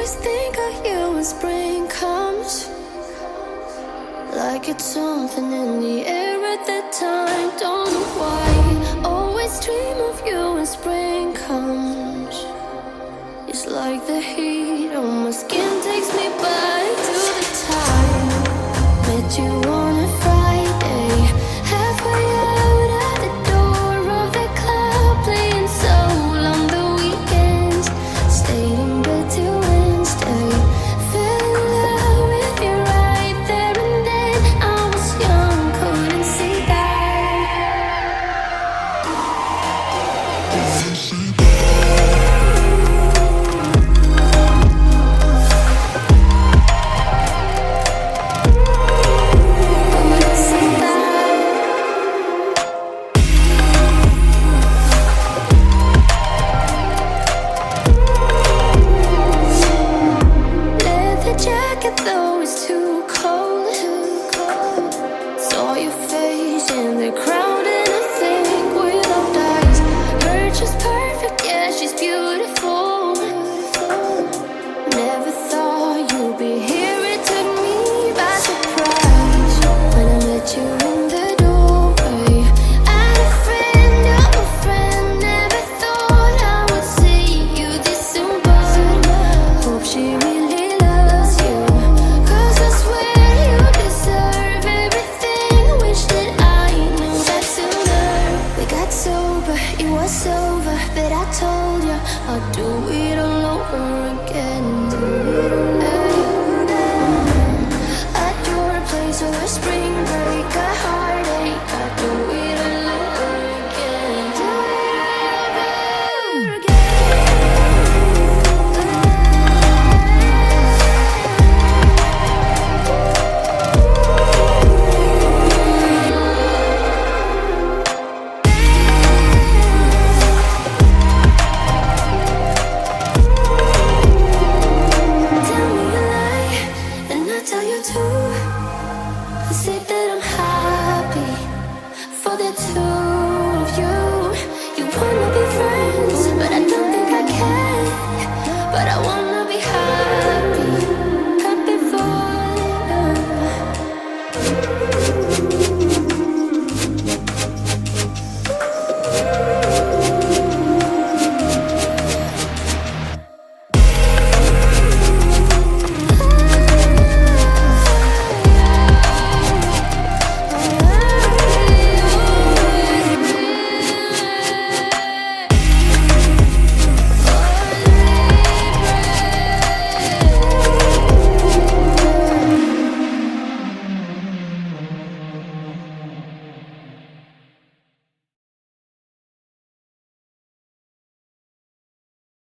always think of you when spring comes, like it's something in the air at that time. Don't know why, always dream of you when spring comes. It's like the heat on my skin takes me back to the time met you on a Friday, halfway out at the door of the club, playing soul on the weekends, stayed in bed till Wednesday, fell in love with you right there and then. I was young, couldn't see that. Leather jacket though it's too cold. Saw your face in the crowd and I think without eyes, her just perfect, yeah, she's beautiful. Never thought you'd be here, it took me by surprise when I met you in the doorway. I had a friend, you're my friend, never thought I would see you this soon, but hope she really loves you, 'cause I swear you deserve everything. Wish that I knew that sooner. We got sober, it was over, but I told you I'll do it all over again. Do it all